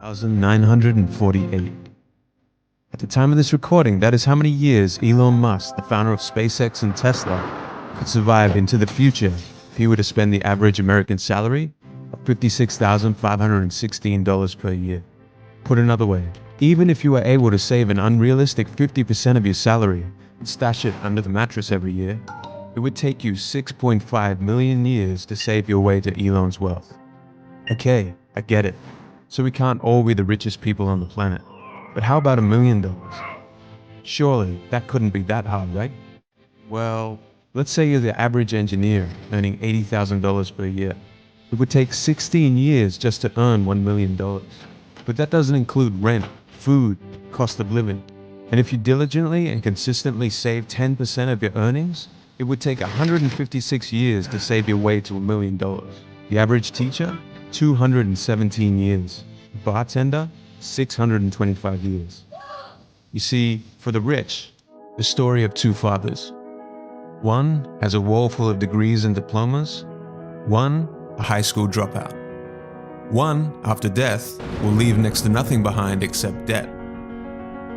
1948. At the time of this recording, that is how many years Elon Musk, the founder of SpaceX and Tesla, could survive into the future if he were to spend the average American salary of $56,516 per year. Put another way, even if you were able to save an unrealistic 50% of your salary and stash it under the mattress every year, it would take you 6.5 million years to save your way to Elon's wealth. Okay, I get it. So we can't all be the richest people on the planet. But how about $1 million? Surely that couldn't be that hard, right? Well, let's say you're the average engineer earning $80,000 per year. It would take 16 years just to earn $1 million. But that doesn't include rent, food, cost of living. And if you diligently and consistently save 10% of your earnings, it would take 156 years to save your way to $1 million. The average teacher? 217 years. Bartender? 625 years. You see, for the rich, the story of two fathers. One has a wall full of degrees and diplomas. One, a high school dropout. One, after death, will leave next to nothing behind except debt.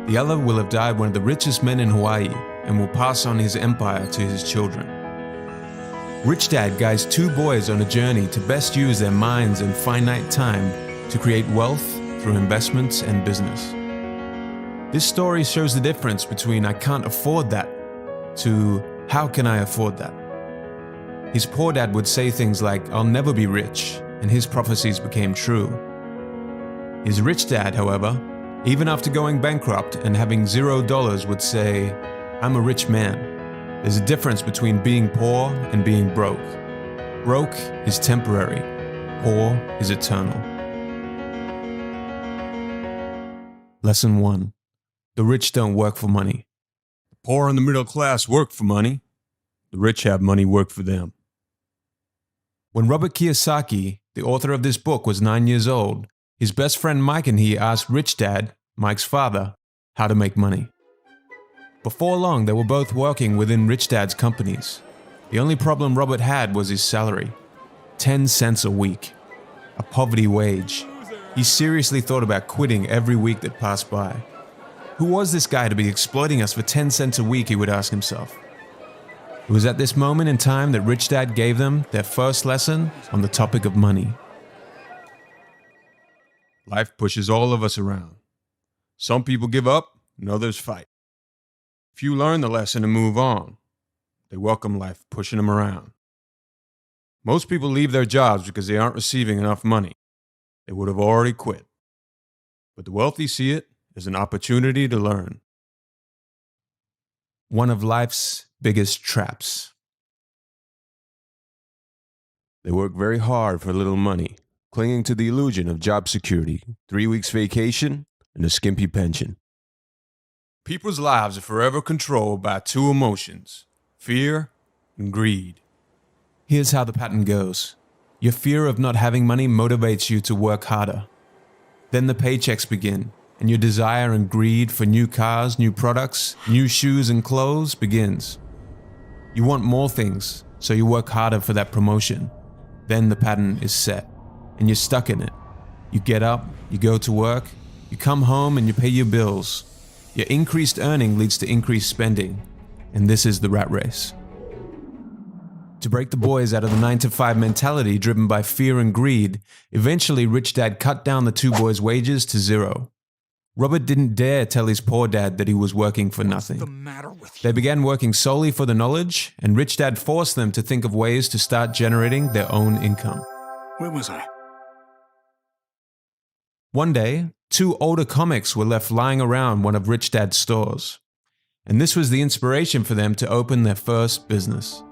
The other will have died one of the richest men in Hawaii and will pass on his empire to his children. Rich Dad guides two boys on a journey to best use their minds and finite time to create wealth through investments and business. This story shows the difference between "I can't afford that" to "How can I afford that?" His poor dad would say things like, "I'll never be rich," and his prophecies became true. His rich dad, however, even after going bankrupt and having $0, would say, "I'm a rich man." There's a difference between being poor and being broke. Broke is temporary, poor is eternal. Lesson 1. The rich don't work for money. The poor and the middle class work for money. The rich have money work for them. When Robert Kiyosaki, the author of this book, was 9 years old, his best friend Mike and he asked Rich Dad, Mike's father, how to make money. Before long, they were both working within Rich Dad's companies. The only problem Robert had was his salary. 10 cents a week. A poverty wage. He seriously thought about quitting every week that passed by. Who was this guy to be exploiting us for 10 cents a week, he would ask himself. It was at this moment in time that Rich Dad gave them their first lesson on the topic of money. Life pushes all of us around. Some people give up and others fight. Few learn the lesson and move on. They welcome life pushing them around. Most people leave their jobs because they aren't receiving enough money. They would have already quit. But the wealthy see it as an opportunity to learn. One of life's biggest traps. They work very hard for little money, clinging to the illusion of job security, 3 weeks vacation, and a skimpy pension. People's lives are forever controlled by two emotions, fear and greed. Here's how the pattern goes. Your fear of not having money motivates you to work harder. Then the paychecks begin, and your desire and greed for new cars, new products, new shoes and clothes begins. You want more things, so you work harder for that promotion. Then the pattern is set, and you're stuck in it. You get up, you go to work, you come home and you pay your bills. Your increased earning leads to increased spending, and this is the rat race. To break the boys out of the 9-to-5 mentality driven by fear and greed, eventually Rich Dad cut down the two boys' wages to $0. Robert didn't dare tell his poor dad that he was working for nothing. What's the matter with you? They began working solely for the knowledge, and Rich Dad forced them to think of ways to start generating their own income. Where was I? One day, 2 older comics were left lying around one of Rich Dad's stores, and this was the inspiration for them to open their first business.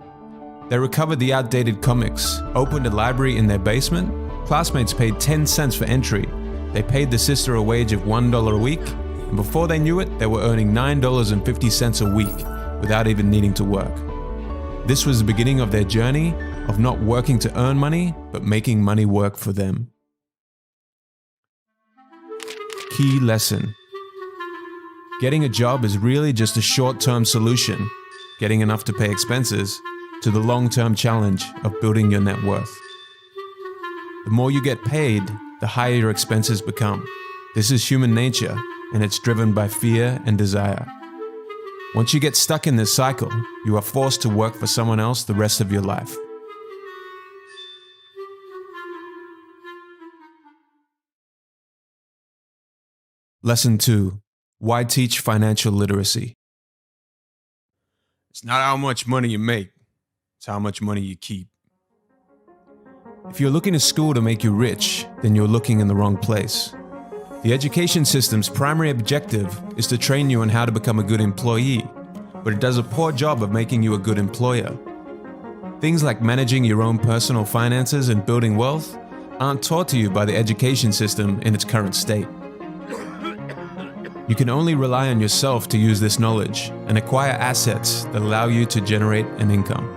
They recovered the outdated comics, opened a library in their basement, classmates paid 10 cents for entry, they paid the sister a wage of $1 a week, and before they knew it, they were earning $9.50 a week without even needing to work. This was the beginning of their journey of not working to earn money, but making money work for them. Key lesson. Getting a job is really just a short-term solution, getting enough to pay expenses, to the long-term challenge of building your net worth. The more you get paid, the higher your expenses become. This is human nature, and it's driven by fear and desire. Once you get stuck in this cycle, you are forced to work for someone else the rest of your life. Lesson 2. Why teach financial literacy? It's not how much money you make, it's how much money you keep. If you're looking to school to make you rich, then you're looking in the wrong place. The education system's primary objective is to train you on how to become a good employee, but it does a poor job of making you a good employer. Things like managing your own personal finances and building wealth aren't taught to you by the education system in its current state. You can only rely on yourself to use this knowledge and acquire assets that allow you to generate an income.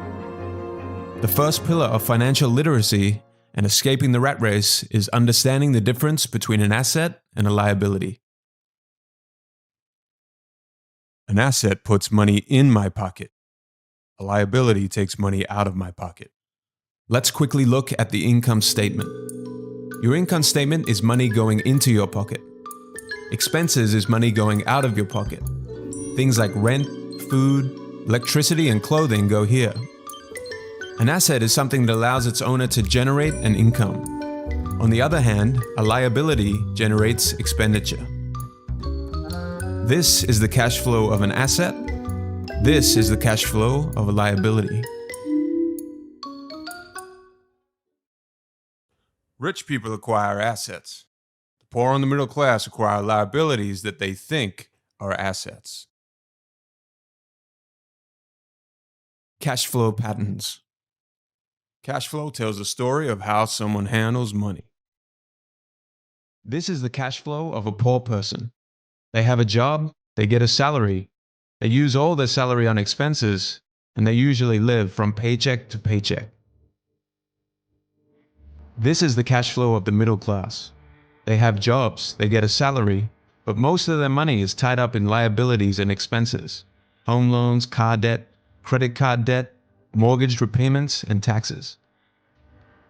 The first pillar of financial literacy and escaping the rat race is understanding the difference between an asset and a liability. An asset puts money in my pocket. A liability takes money out of my pocket. Let's quickly look at the income statement. Your income statement is money going into your pocket. Expenses is money going out of your pocket. Things like rent, food, electricity, and clothing go here. An asset is something that allows its owner to generate an income. On the other hand, a liability generates expenditure. This is the cash flow of an asset. This is the cash flow of a liability. Rich people acquire assets. The poor and the middle class acquire liabilities that they think are assets. Cash flow patterns. Cash flow tells the story of how someone handles money. This is the cash flow of a poor person. They have a job, they get a salary, they use all their salary on expenses, and they usually live from paycheck to paycheck. This is the cash flow of the middle class. They have jobs, they get a salary, but most of their money is tied up in liabilities and expenses: home loans, car debt, credit card debt, mortgage repayments, and taxes.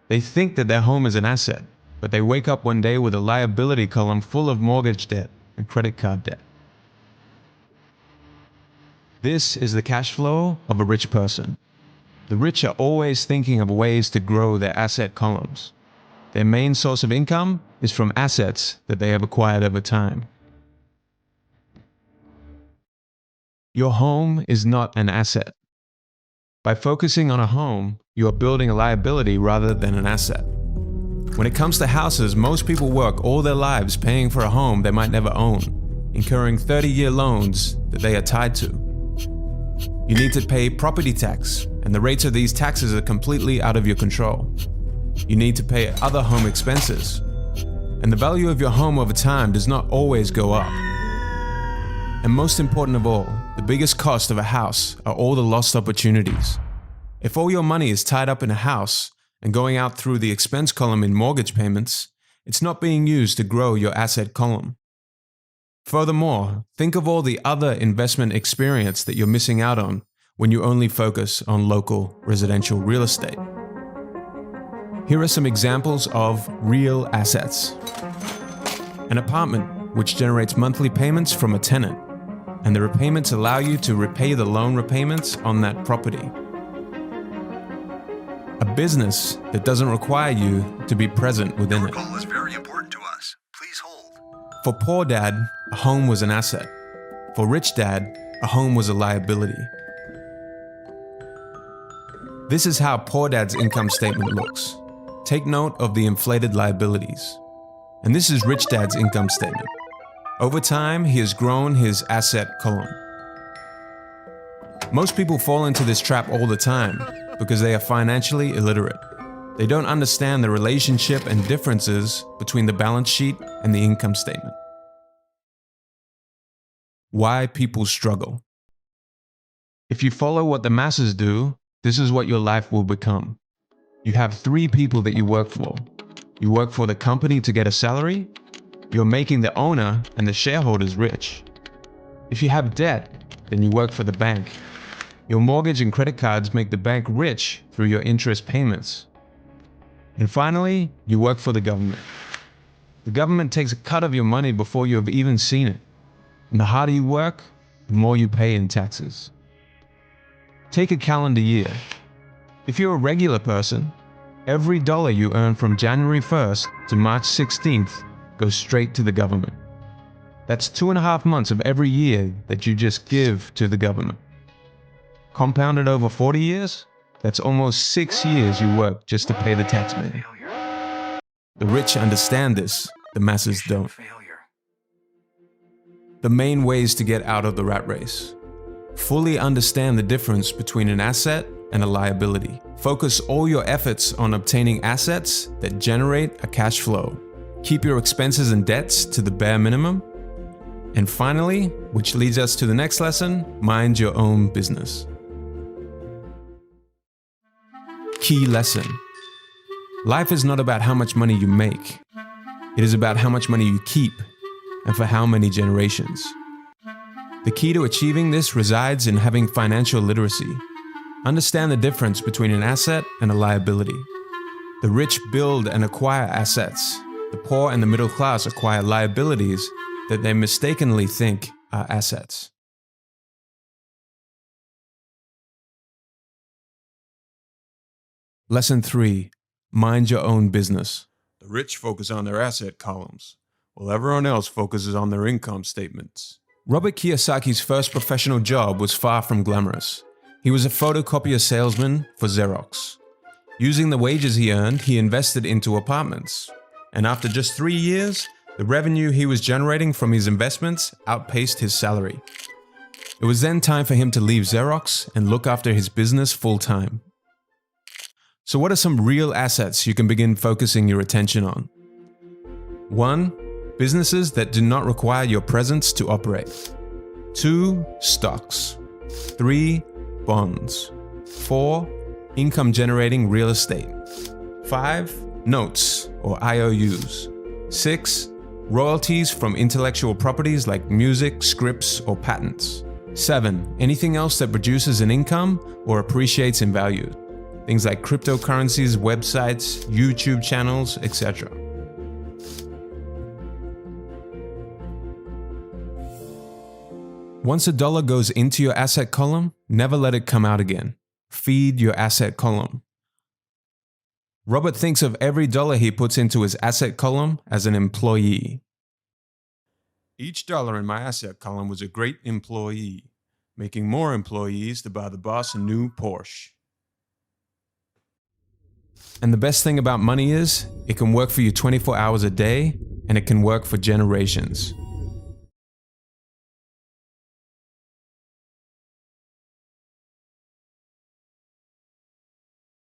They think that their home is an asset, but they wake up one day with a liability column full of mortgage debt and credit card debt. This is the cash flow of a rich person. The rich are always thinking of ways to grow their asset columns. Their main source of income is from assets that they have acquired over time. Your home is not an asset. By focusing on a home, you are building a liability rather than an asset. When it comes to houses, most people work all their lives paying for a home they might never own, incurring 30-year loans that they are tied to. You need to pay property tax, and the rates of these taxes are completely out of your control. You need to pay other home expenses, and the value of your home over time does not always go up. And most important of all, the biggest cost of a house are all the lost opportunities. If all your money is tied up in a house and going out through the expense column in mortgage payments, it's not being used to grow your asset column. Furthermore, think of all the other investment experience that you're missing out on when you only focus on local residential real estate. Here are some examples of real assets. An apartment, which generates monthly payments from a tenant, and the repayments allow you to repay the loan repayments on that property. A business that doesn't require you to be present within it. Your call is very important to us. Please hold. For poor dad, a home was an asset. For rich dad, a home was a liability. This is how poor dad's income statement looks. Take note of the inflated liabilities. And this is rich dad's income statement. Over time, he has grown his asset column. Most people fall into this trap all the time because they are financially illiterate. They don't understand the relationship and differences between the balance sheet and the income statement. Why people struggle. If you follow what the masses do, this is what your life will become. You have 3 people that you work for. You work for the company to get a salary. You're making the owner and the shareholders rich. If you have debt, then you work for the bank. Your mortgage and credit cards make the bank rich through your interest payments. And finally, you work for the government. The The government takes a cut of your money before you have even seen it. And the harder you work, the more you pay in taxes. Take a calendar year. If you're a regular person, every dollar you earn from January 1st to March 16th goes straight to the government. That's 2.5 months of every year that you just give to the government. Compounded over 40 years, that's almost 6 years you work just to pay the taxman. The rich understand this, the masses don't. The main ways to get out of the rat race. Fully understand the difference between an asset and a liability. Focus all your efforts on obtaining assets that generate a cash flow. Keep your expenses and debts to the bare minimum. And finally, which leads us to the next lesson, mind your own business. Key lesson. Life is not about how much money you make. It is about how much money you keep and for how many generations. The key to achieving this resides in having financial literacy. Understand the difference between an asset and a liability. The rich build and acquire assets. The poor and the middle class acquire liabilities that they mistakenly think are assets. Lesson 3. Mind your own business. The rich focus on their asset columns, while everyone else focuses on their income statements. Robert Kiyosaki's first professional job was far from glamorous. He was a photocopier salesman for Xerox. Using the wages he earned, he invested into apartments. And after just 3 years, the revenue he was generating from his investments outpaced his salary. It was then time for him to leave Xerox and look after his business full-time. So what are some real assets you can begin focusing your attention on? 1. Businesses that do not require your presence to operate. 2. Stocks. 3. Bonds. 4. Income-generating real estate. 5. Notes or IOUs. 6. Royalties from intellectual properties like music, scripts, or patents. 7. Anything else that produces an income or appreciates in value. Things like cryptocurrencies, websites, YouTube channels, etc. Once a dollar goes into your asset column, never let it come out again. Feed your asset column. Robert thinks of every dollar he puts into his asset column as an employee. Each dollar in my asset column was a great employee, making more employees to buy the boss a new Porsche. And the best thing about money is, it can work for you 24 hours a day, and it can work for generations.